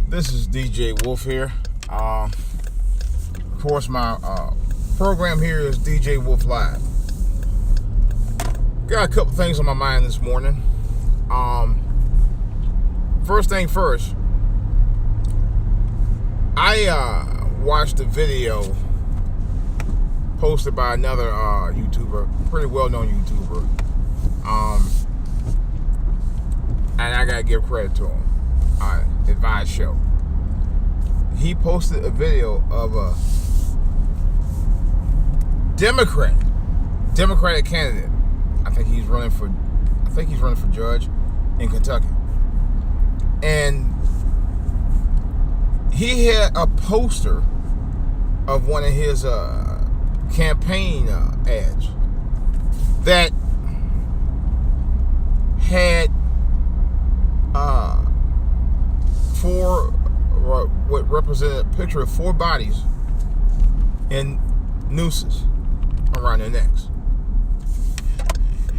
This is DJ Wolf here. Of course, my program here is DJ Wolf Live. Got a couple things on my mind this morning. First thing first, I watched a video posted by another YouTuber, pretty well-known YouTuber, and I gotta give credit to him. Advice Show. He posted a video of a Democratic candidate. I think he's running for judge in Kentucky, and he had a poster of one of his campaign ads that had what represented a picture of 4 bodies in nooses around their necks.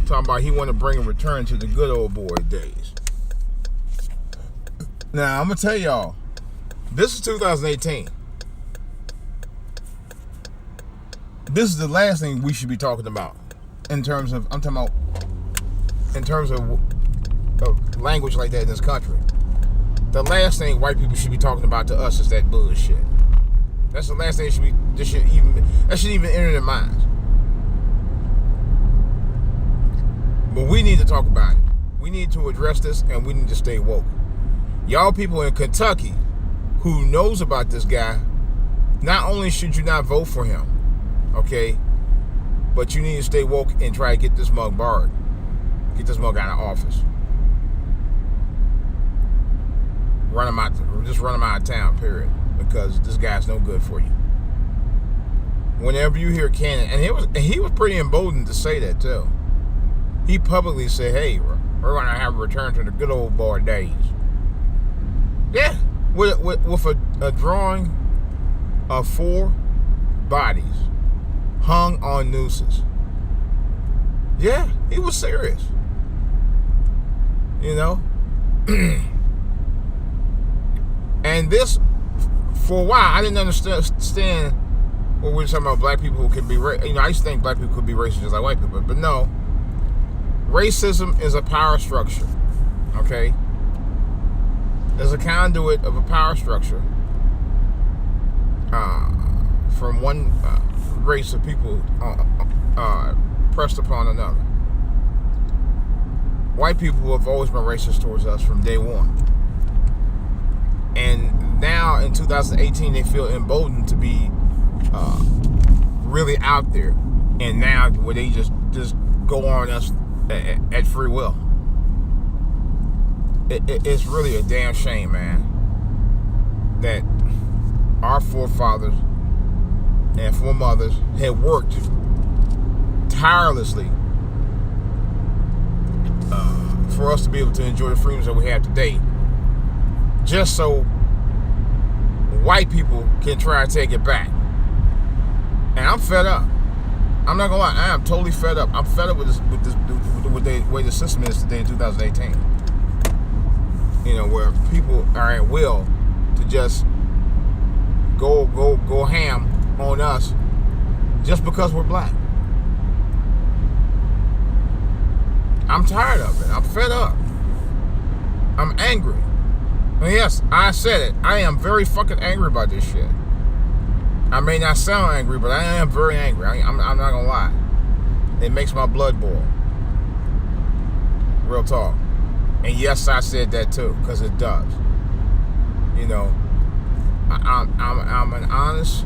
Talking about he wanted to bring a return to the good old boy days. Now, I'm going to tell y'all, this is 2018. This is the last thing we should be talking about in terms of language like that in this country. The last thing white people should be talking about to us is that bullshit. That's the last thing that should even enter their minds. But we need to talk about it. We need to address this, and we need to stay woke. Y'all people in Kentucky who knows about this guy, not only should you not vote for him, okay, but you need to stay woke and try to get this mug barred. Get this mug out of office. Run him out of town, period. Because this guy's no good for you. Whenever you hear Cannon, and he was pretty emboldened to say that too. He publicly said, "Hey, we're gonna have a return to the good old boy days." Yeah, with a drawing of 4 bodies hung on nooses. Yeah, he was serious. You know. And this, for a while, I didn't understand what we were talking about black people who can be racist. I used to think black people could be racist just like white people, but no. Racism is a power structure, okay? There's a conduit of a power structure from one race of people pressed upon another. White people have always been racist towards us from day one. And now in 2018, they feel emboldened to be really out there. And now where they just go on us at free will. It's really a damn shame, man, that our forefathers and foremothers had worked tirelessly for us to be able to enjoy the freedoms that we have today, just so white people can try and take it back. And I'm fed up. I'm not gonna lie, I am totally fed up. I'm fed up with the way the system is today in 2018. Where people are at will to just go ham on us just because we're black. I'm tired of it. I'm fed up. I'm angry. And yes, I said it. I am very fucking angry about this shit. I may not sound angry, but I am very angry. I'm not gonna lie. It makes my blood boil. Real talk. And yes, I said that too, because it does. I'm an honest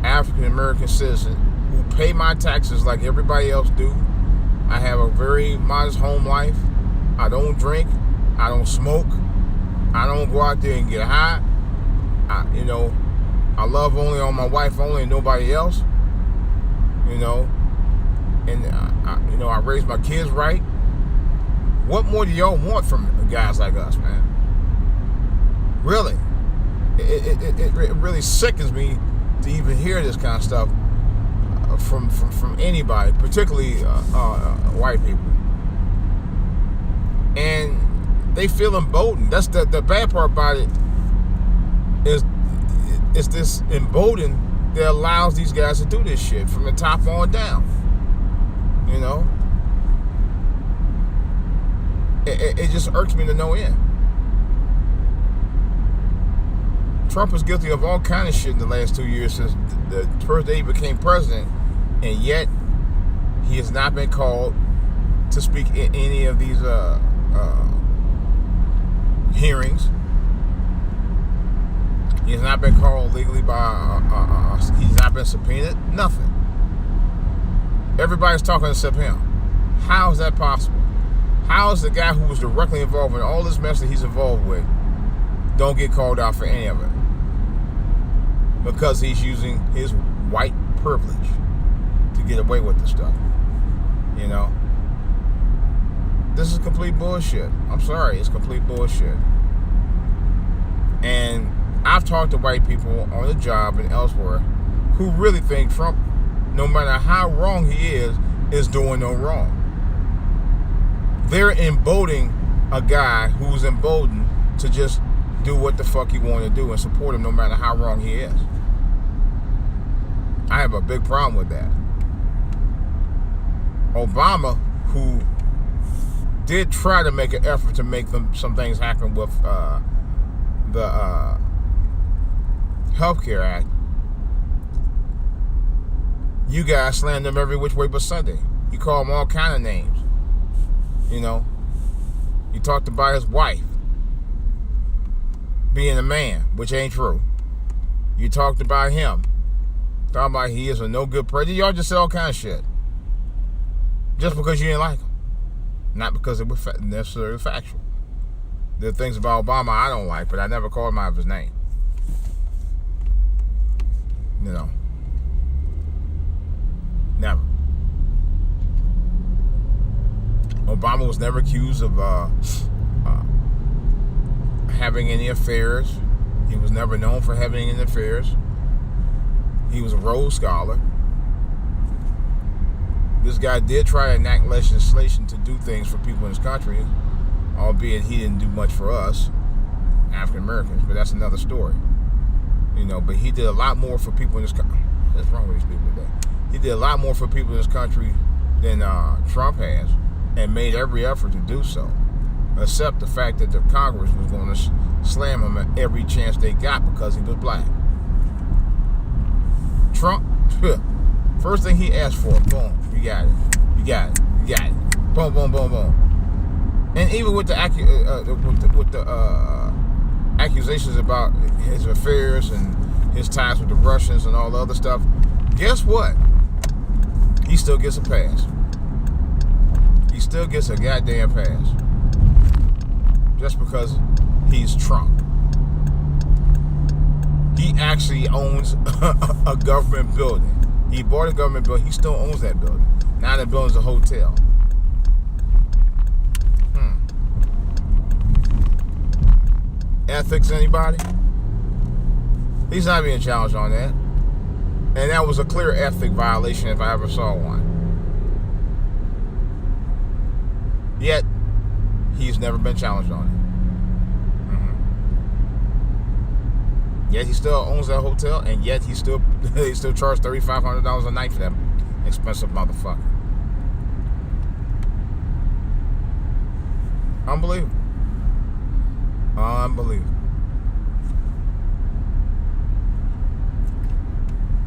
African American citizen who pay my taxes like everybody else do. I have a very modest home life. I don't drink. I don't smoke. I don't go out there and get high. I love only on my wife only and nobody else. And I raise my kids right. What more do y'all want from guys like us, man? Really, it really sickens me to even hear this kind of stuff from anybody, particularly white people. And they feel emboldened. That's the bad part about it. It's this emboldened that allows these guys to do this shit from the top on down. You know? It just irks me to no end. Trump was guilty of all kind of shit in the last 2 years since the first day he became president, and yet he has not been called to speak in any of these hearings. He has not been called legally by. He's not been subpoenaed. Nothing. Everybody's talking except him. How is that possible? How is the guy who was directly involved in all this mess that he's involved with don't get called out for any of it? Because he's using his white privilege to get away with the stuff. You know? This is complete bullshit. I'm sorry, it's complete bullshit. And I've talked to white people on the job and elsewhere who really think Trump, no matter how wrong he is doing no wrong. They're emboldening a guy who's emboldened to just do what the fuck he want to do and support him no matter how wrong he is. I have a big problem with that. Obama, who did try to make an effort to make some things happen with the Healthcare Act, you guys slammed him every which way but Sunday. You call him all kind of names. You know, you talked about his wife being a man, which ain't true. You talked about him, talking about he is a no good president. Y'all just said all kind of shit, just because you didn't like him, not because it was necessarily factual. There are things about Obama I don't like, but I never called him out of his name. You know, never. Obama was never accused of having any affairs. He was never known for having any affairs. He was a Rhodes Scholar. This guy did try to enact legislation to do things for people in his country, albeit he didn't do much for us, African Americans, but that's another story. You know, but he did a lot more for people in this country. What's wrong with these people today? He did a lot more for people in this country than Trump has, and made every effort to do so, except the fact that the Congress was going to slam him at every chance they got because he was black. Trump, first thing he asked for, boom, you got it, you got it, you got it, boom, boom, boom, boom. And even with the accusations about his affairs and his ties with the Russians and all the other stuff, guess what? He still gets a pass. He still gets a goddamn pass. Just because he's Trump. He actually owns a government building. He bought a government building. He still owns that building. Now that building's a hotel. Ethics, anybody? He's not being challenged on that. And that was a clear ethic violation if I ever saw one. Yet, he's never been challenged on it. Yet he still owns that hotel, and yet they still charge $3,500 a night for that expensive motherfucker. Unbelievable. Unbelievable.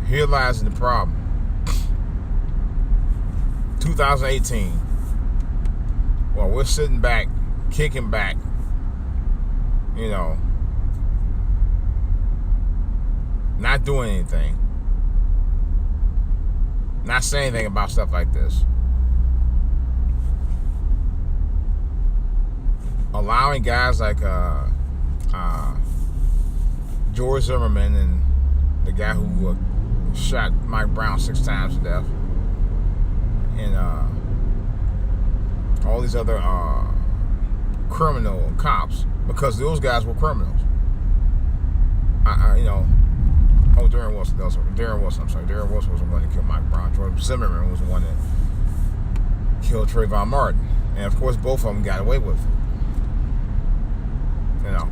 Here lies the problem. 2018. Well, we're sitting back, kicking back, you know, not doing anything, not saying anything about stuff like this, allowing guys like George Zimmerman and the guy who shot Mike Brown 6 times to death, and all these other criminal cops, because those guys were criminals. Darren Wilson. Darren Wilson was the one that killed Mike Brown. George Zimmerman was the one that killed Trayvon Martin. And of course, both of them got away with it. You know.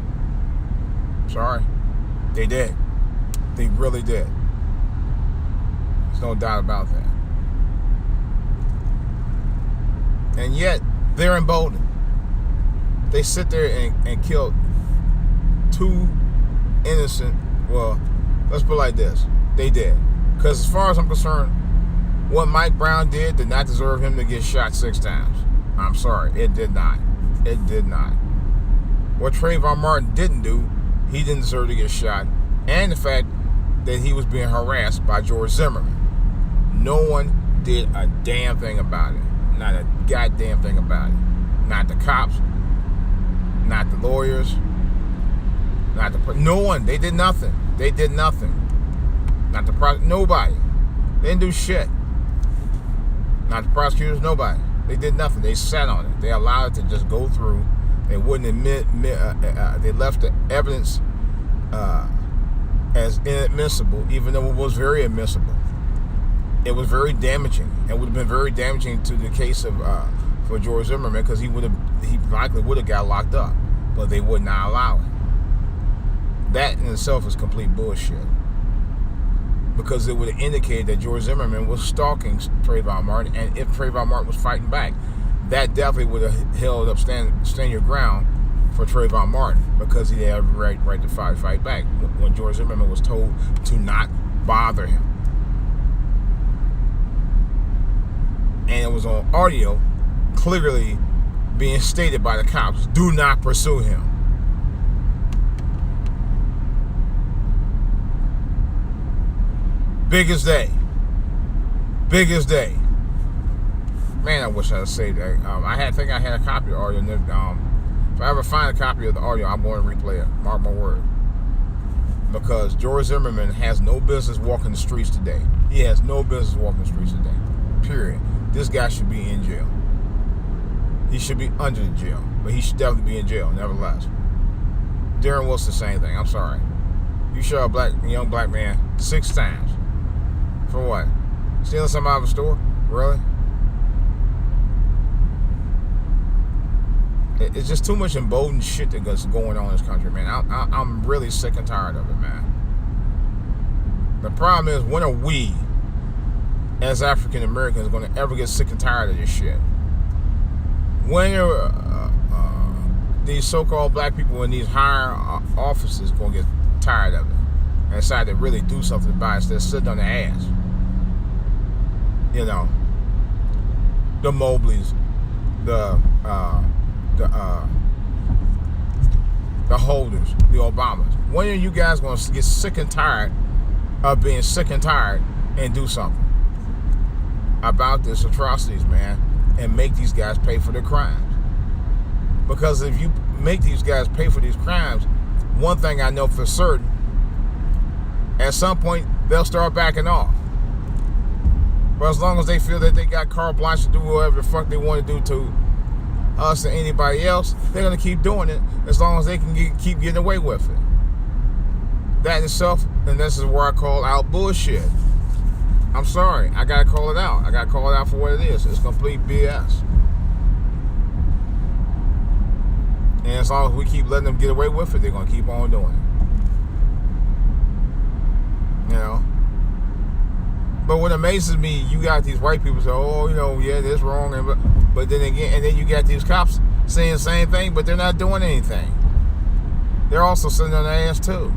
Sorry. They did. They really did. There's no doubt about that. And yet, they're emboldened. They sit there and kill 2 innocent, well, let's put it like this. They did. Because as far as I'm concerned, what Mike Brown did not deserve him to get shot 6 times. I'm sorry. It did not. It did not. What Trayvon Martin didn't do, he didn't deserve to get shot. And the fact that he was being harassed by George Zimmerman. No one did a damn thing about it. Not a goddamn thing about it. Not the cops. Not the lawyers. Not the... No one. They did nothing. They did nothing. Not the nobody. They didn't do shit. Not the prosecutors, nobody. They did nothing. They sat on it. They allowed it to just go through. They wouldn't admit they left the evidence as inadmissible, even though it was very admissible. It was very damaging. It would have been very damaging to the case of for George Zimmerman, because he likely would have got locked up, but they would not allow it. That in itself is complete bullshit, because it would have indicated that George Zimmerman was stalking Trayvon Martin, and if Trayvon Martin was fighting back, that definitely would have held up stand your ground for Trayvon Martin, because he had every right to fight back when George Zimmerman was told to not bother him. And it was on audio clearly being stated by the cops, do not pursue him. Biggest day. Biggest day. Man, I wish I had saved that. I think I had a copy of the audio. If I ever find a copy of the audio, I'm going to replay it. Mark my word. Because George Zimmerman has no business walking the streets today. He has no business walking the streets today. Period. This guy should be in jail. He should be under the jail. But he should definitely be in jail, nevertheless. Darren Wilson, same thing. I'm sorry. You shot a young black man 6 times. For what? Stealing something out of a store? Really? It's just too much emboldened shit that's going on in this country, man. I'm really sick and tired of it, man. The problem is, when are we, as African Americans, going to ever get sick and tired of this shit? When are these so-called black people in these higher offices going to get tired of it and decide to really do something about it instead of sitting on their ass? You know, the Mobleys, the Holders, the Obamas. When are you guys going to get sick and tired of being sick and tired and do something about this atrocities, man, and make these guys pay for their crimes? Because if you make these guys pay for these crimes, one thing I know for certain, at some point they'll start backing off. But as long as they feel that they got carte blanche to do whatever the fuck they want to do to us and anybody else, they're going to keep doing it as long as they can keep getting away with it. That in itself, and this is where I call out bullshit. I'm sorry. I got to call it out. I got to call it out for what it is. It's complete BS. And as long as we keep letting them get away with it, they're going to keep on doing it. You know? But what amazes me, you got these white people say, oh, you know, yeah, this wrong. But then again, and then you got these cops saying the same thing, but they're not doing anything. They're also sitting on their ass too.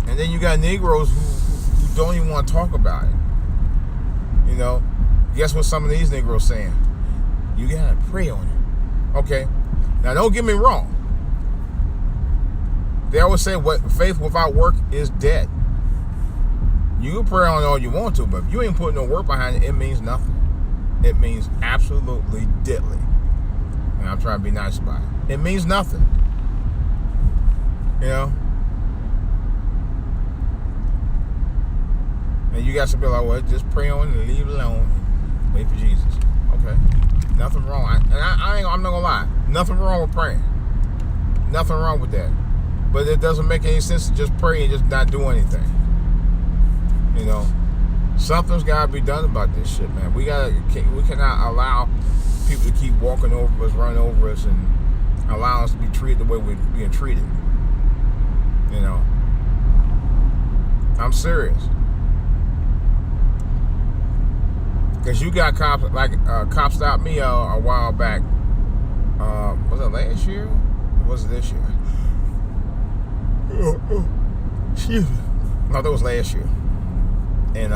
And then you got Negroes who don't even want to talk about it. You know, guess what some of these Negroes saying? You gotta pray on it. Okay, now don't get me wrong. They always say what faith without work is dead. You can pray on it all you want to, but if you ain't putting no work behind it, it means nothing. It means absolutely diddly. And I'm trying to be nice about it. It means nothing. You know? And you got to be like, well, just pray on it and leave it alone. Wait for Jesus. Okay. Nothing wrong. I'm not going to lie. Nothing wrong with praying. Nothing wrong with that. But it doesn't make any sense to just pray and just not do anything. You know, something's got to be done about this shit, man. We cannot allow people to keep walking over us, running over us, and allowing us to be treated the way we're being treated. You know, I'm serious. Because you got cops, like cops stopped me a while back. Was it last year? Or was it this year? Excuse me. No, that was last year. And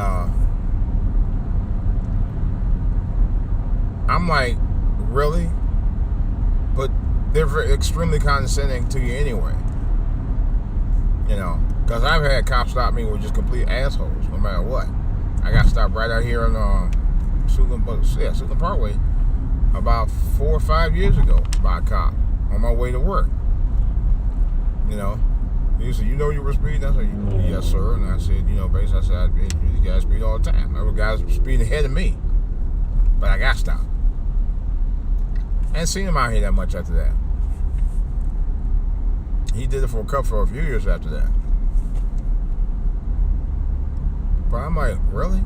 I'm like, really? But they're extremely condescending to you anyway. You know, because I've had cops stop me with just complete assholes, no matter what. I got stopped right out here on Suitland Parkway about 4 or 5 years ago by a cop on my way to work. You know, he said, "You know you were speeding?" I said, "Yes, sir." And I said, basically, I said, "These guys speed all the time." There were guys speeding ahead of me, but I got stopped. I ain't seen him out here that much after that. He did it for a few years after that. But I'm like, really?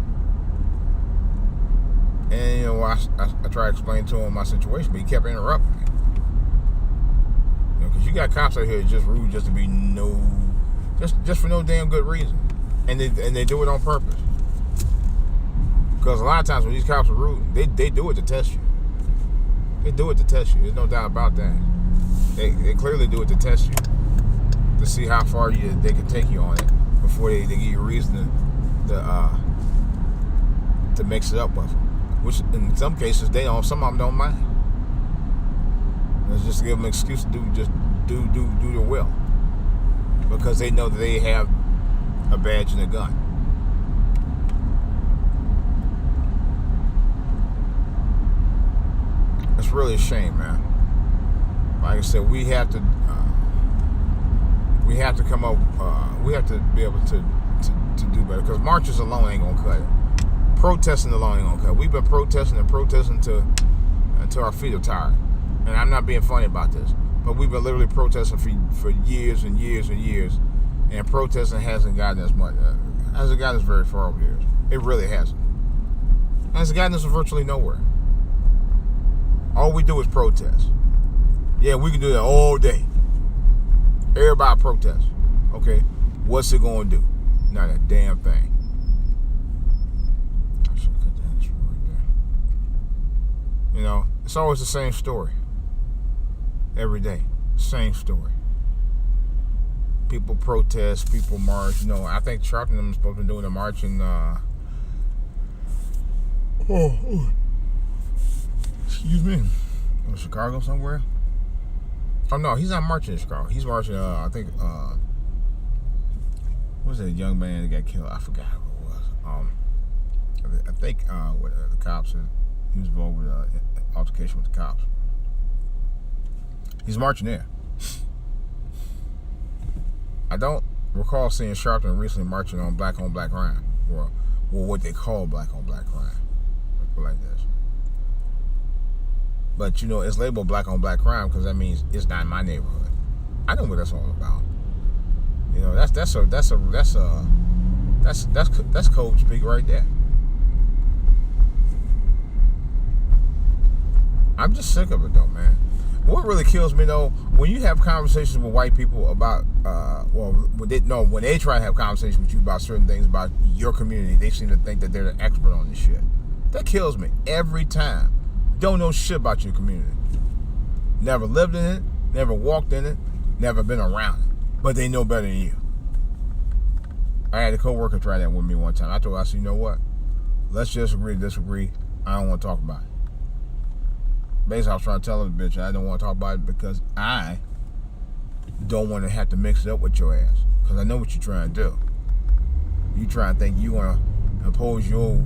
And I tried to explain to him my situation, but he kept interrupting me. Because you got cops out here just rude, just to be just for no damn good reason, and they do it on purpose. Because a lot of times when these cops are rude, they do it to test you. They do it to test you. There's no doubt about that. They clearly do it to test you, to see how far they can take you on it before they give you a reason to mix it up with them. Which in some cases some of them don't mind. It's just to give them an excuse to do their will, because they know that they have a badge and a gun. It's really a shame, man. Like I said, we have to come up. We have to be able to do better, because marches alone ain't gonna cut it. Protesting alone ain't gonna cut it. We've been protesting until our feet are tired. And I'm not being funny about this, but we've been literally protesting for years and years and years, and protesting hasn't gotten us much. Hasn't gotten us very far over years. It really hasn't. It hasn't gotten us virtually nowhere. All we do is protest. Yeah, we can do that all day. Everybody protest. Okay, what's it gonna do? Not a damn thing. I should cut that right there. It's always the same story. Every day, same story. People protest, people march. I think Sharpton and them are supposed to be doing a march in excuse me, in Chicago somewhere. Oh no, he's not marching in Chicago. He's marching. I think. What was that young man that got killed? I forgot who it was. I think with the cops. He was involved with an altercation with the cops. He's marching there. I don't recall seeing Sharpton recently marching on black crime, or what they call black on black crime, like this. But it's labeled black on black crime because that means it's not in my neighborhood. I know what that's all about. That's code speak right there. I'm just sick of it though, man. What really kills me though, when you have conversations with white people about, when they try to have conversations with you about certain things about your community, they seem to think that they're the expert on this shit. That kills me every time. Don't know shit about your community. Never lived in it, never walked in it, never been around it, but they know better than you. I had a coworker try that with me one time. I told her, I said, you know what? Let's just agree to disagree. I don't want to talk about it. Basically, I was trying to tell her, bitch, I don't want to talk about it because I don't want to have to mix it up with your ass. Because I know what you're trying to do. You trying to think you want to impose your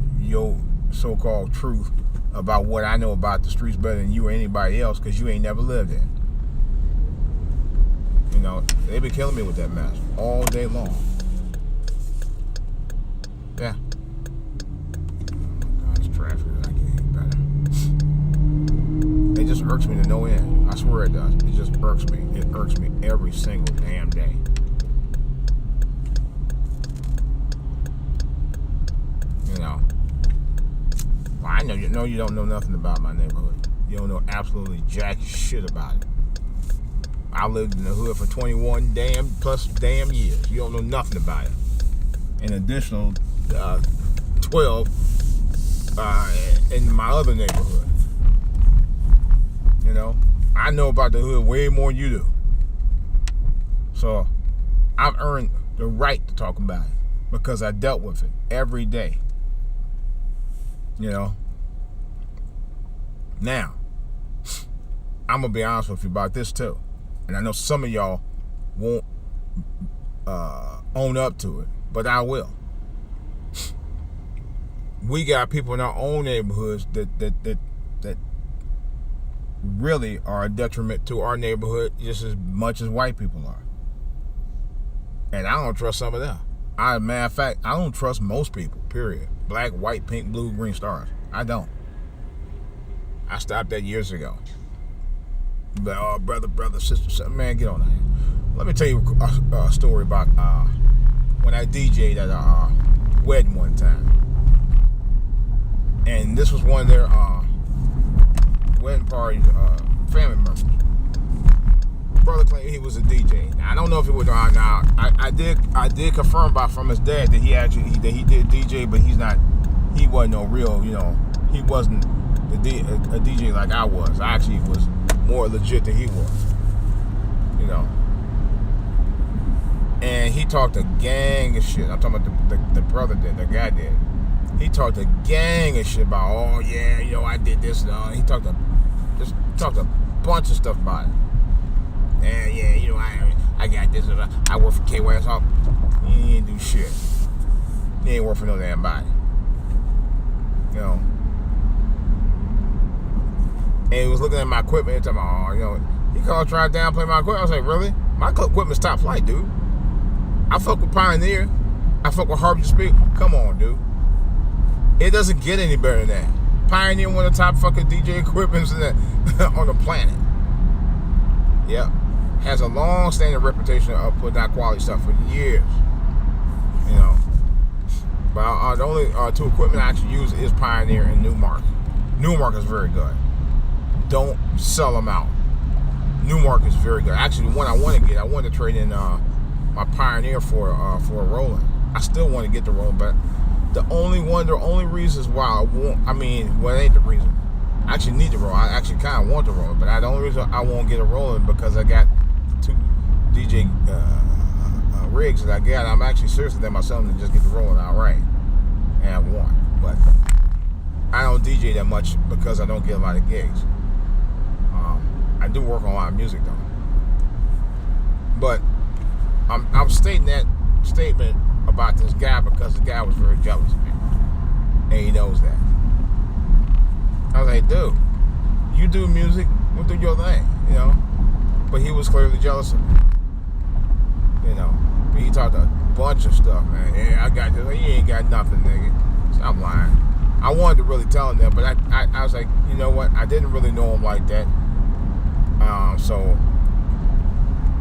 so-called truth about what I know about the streets better than you or anybody else because you ain't never lived there. They been killing me with that mess all day long. Yeah. Oh, God, it's traffic. I can't get better. It just irks me to no end. I swear it does. It just irks me. It irks me every single damn day. Well, I know you don't know nothing about my neighborhood. You don't know absolutely jack shit about it. I lived in the hood for 21 plus years. You don't know nothing about it. An additional 12 in my other neighborhood. You know, I know about the hood way more than you do. So I've earned the right to talk about it because I dealt with it every day. You know. Now, I'm going to be honest with you about this too. And I know some of y'all won't own up to it, but I will. We got people in our own neighborhoods that really are a detriment to our neighborhood just as much as white people are. And I don't trust some of them. Matter of fact, I don't trust most people, period. Black, white, pink, blue, green stars. I don't. I stopped that years ago. But, oh, brother, sister, man, get on that. Let me tell you a story about when I DJ'd at a wedding one time. And this was one of their wedding party family members. Brother claimed he was a DJ. Now, I don't know if he was or not. I did confirm from his dad that he did DJ, but he wasn't no real, you know, he wasn't a DJ like I was. I actually was more legit than he was, you know. And he talked a gang of shit. I'm talking about the brother did, the guy did. He talked a gang of shit about, oh yeah, you know, I did this. He talked a bunch of stuff about it. And yeah, you know, I got this. I work for KYS. He ain't do shit. He ain't work for no damn body. You know. And he was looking at my equipment and talking about, oh, you know, he called trying to downplay my equipment. I was like, really? My equipment's top flight, dude. I fuck with Pioneer. I fuck with Harvey Speak. Come on, dude. It doesn't get any better than that. Pioneer, one of the top fucking DJ equipments on the planet. Yep. Has a long-standing reputation of putting out quality stuff for years. You know. But the only two equipment I actually use is Pioneer and Newmark. Newmark is very good. Don't sell them out. Newmark is very good. Actually, the one I want to trade in my Pioneer for a Roland. I still want to get the Roland, but the only reasons why I won't, it ain't the reason. I actually need the Roland. I actually kind of want the Roland, but the only reason I won't get a Roland because I got two DJ rigs that I got. I'm actually serious than myself to just get the Roland outright and have one. But I don't DJ that much because I don't get a lot of gigs. I do work on a lot of music though. But I'm stating that statement about this guy because the guy was very jealous of me. And he knows that. I was like, dude, you do music, we'll do your thing, you know? But he was clearly jealous of me. You know? But he talked a bunch of stuff, man. Yeah, I got this. You ain't got nothing, nigga. Stop lying. I wanted to really tell him that, but I was like, you know what? I didn't really know him like that.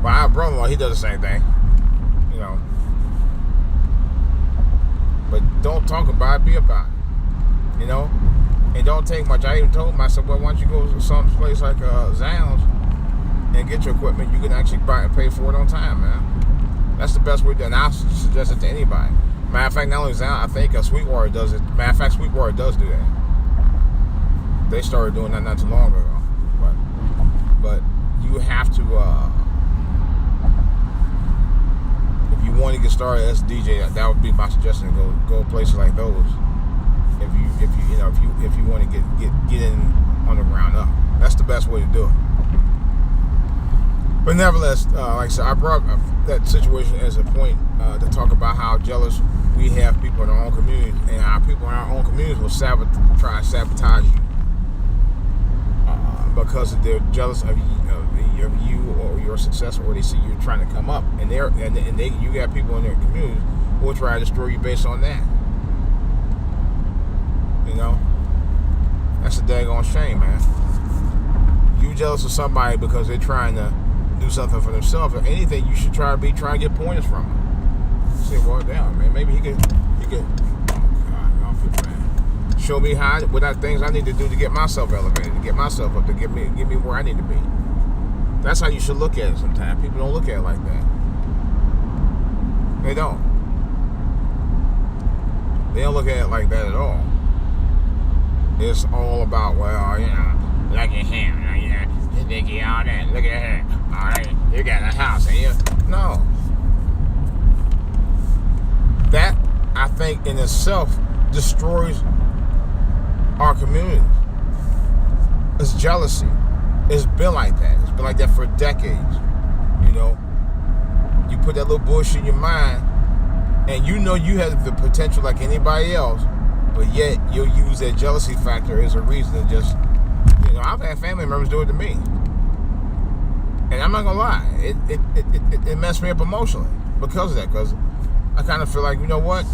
But I have a brother-in-law, he does the same thing. You know? But don't talk about it, be about it. You know? And don't take much. I even told him, I said, well, why don't you go to some place like Zales and get your equipment? You can actually buy and pay for it on time, man. That's the best way to do it. And I suggest it to anybody. Matter of fact, not only Zales, I think Sweetwater does it. Matter of fact, Sweetwater does do that. They started doing that not too long ago. But you have to, if you want to get started as a DJ, that would be my suggestion. Go places like those. If you want to get in on the ground up, that's the best way to do it. But nevertheless, like I said, I brought that situation as a point to talk about how jealous we have people in our own communities, and our people in our own communities will try to sabotage you because they're jealous of you or your success, or they see you trying to come up, and you got people in their communities who will try to destroy you based on that. You know, that's a daggone shame, man. You jealous of somebody because they're trying to do something for themselves. If anything, you should try to get pointers from them. Say, well, damn, man, maybe he could. Oh God, I don't feel bad. Show me what things I need to do to get myself elevated, to get myself up, to get me where I need to be. That's how you should look at it sometimes. People don't look at it like that. They don't. They don't look at it like that at all. It's all about, well, look at him, you think he all that, look at her, all right, you got a house, and you, no. That, I think, in itself, destroys our community. It's jealousy. It's been like that. It's been like that for decades, You put that little bullshit in your mind, and you have the potential like anybody else, but yet you'll use that jealousy factor as a reason to just, I've had family members do it to me. And I'm not gonna lie, it messed me up emotionally because of that, because I kind of feel like, you know what?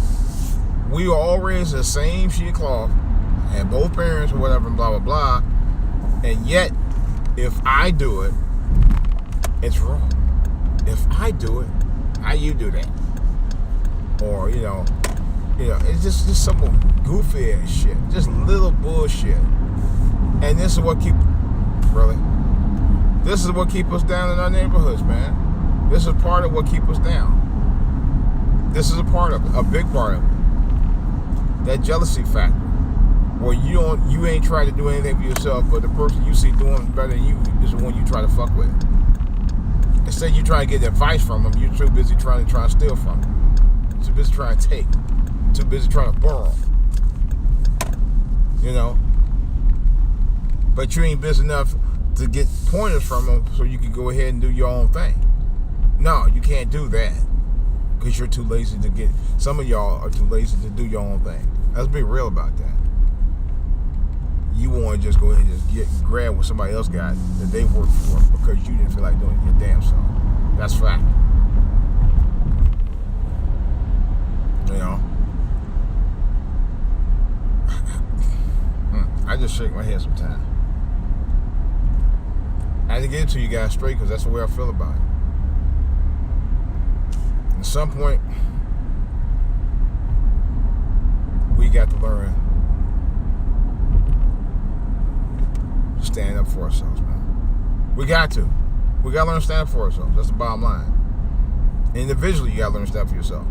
We were all raised the same sheet of cloth, had both parents or whatever, blah, blah, blah, and yet, if I do it, it's wrong. If I do it, how you do that? Or, it's just some goofy ass shit. Just little bullshit. And this is what keeps us down in our neighborhoods, man. This is part of what keeps us down. This is a part of it, a big part of it. That jealousy factor. Where you ain't trying to do anything for yourself, but the person you see doing better than you is the one you try to fuck with. Instead you try to get advice from them, you're too busy trying to steal from them. Too busy trying to take. Too busy trying to borrow. But you ain't busy enough to get pointers from them so you can go ahead and do your own thing. No, you can't do that. Because you're too lazy to get... Some of y'all are too lazy to do your own thing. Let's be real about that. You want to just go ahead and just grab what somebody else got that they worked for because you didn't feel like doing it your damn self. That's fact. I just shake my head sometimes. I had to get it to you guys straight because that's the way I feel about it. At some point, we got to learn to stand up for ourselves, man. We got to. We got to learn to stand up for ourselves. That's the bottom line. Individually, you got to learn to stand up for yourself.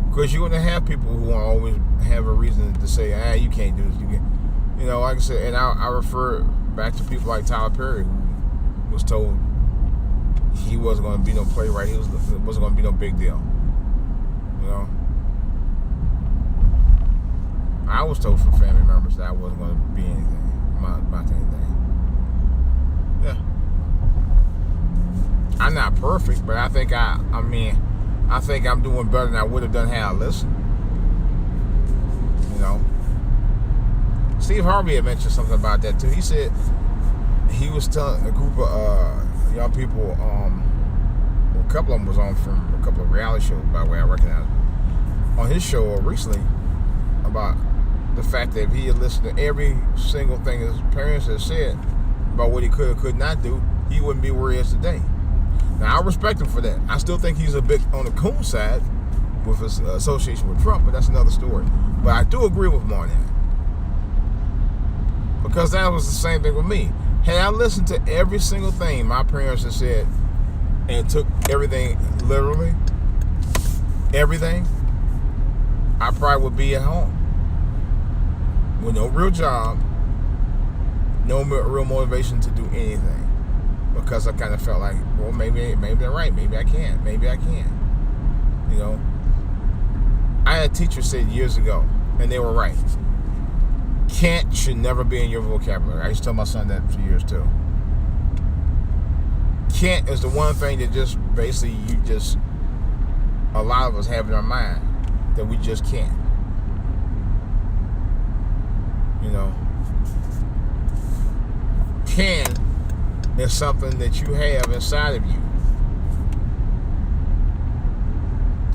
Because you're going to have people who always have a reason to say, you can't do this. You can't. Like I said, and I refer back to people like Tyler Perry, who was told he wasn't going to be no playwright. It wasn't going to be no big deal. I was told from family members that I wasn't going to be anything, amount to anything. Yeah. I'm not perfect, but I think I think I'm doing better than I would have done had I listened. Steve Harvey had mentioned something about that too. He said he was telling a group of young people, a couple of them was on from a couple of reality shows, by the way I recognize them, on his show recently, about the fact that if he had listened to every single thing his parents had said about what he could or could not do, he wouldn't be where he is today. Now, I respect him for that. I still think he's a bit on the coon side with his association with Trump, but that's another story. But I do agree with him on that. Because that was the same thing with me. Had I listened to every single thing my parents had said and took everything literally, everything, I probably would be at home with no real job, no real motivation to do anything. Because I kind of felt like, well, maybe they're right. Maybe I can't. I had a teacher say years ago, and they were right. Can't should never be in your vocabulary. I used to tell my son that for years too. Can't is the one thing that just basically a lot of us have in our mind that we just can't. Can is something that you have inside of you.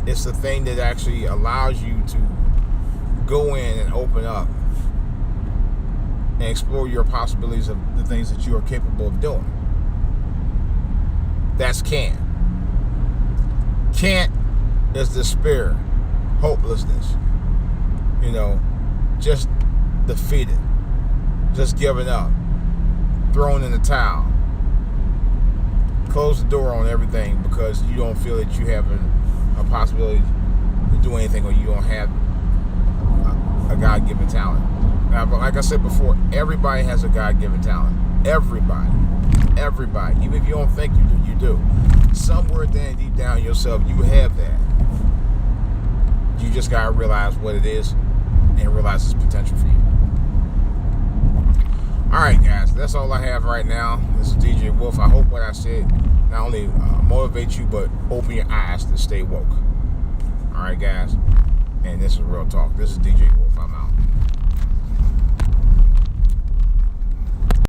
It's the thing that actually allows you to go in and open up and explore your possibilities of the things that you are capable of doing. That's can. Can't is despair, hopelessness, just defeated, just giving up, thrown in the towel. Close the door on everything because you don't feel that you have a possibility to do anything, or you don't have a God-given talent. Now, but like I said before, everybody has a God-given talent. Everybody. Even if you don't think you do. Somewhere deep down yourself, you have that. You just gotta realize what it is and realize its potential for you. Alright guys, that's all I have right now. This is DJ Wolf. I hope what I said not only motivates you, but open your eyes to stay woke. Alright guys, and this is Real Talk. This is DJ Wolf. I'm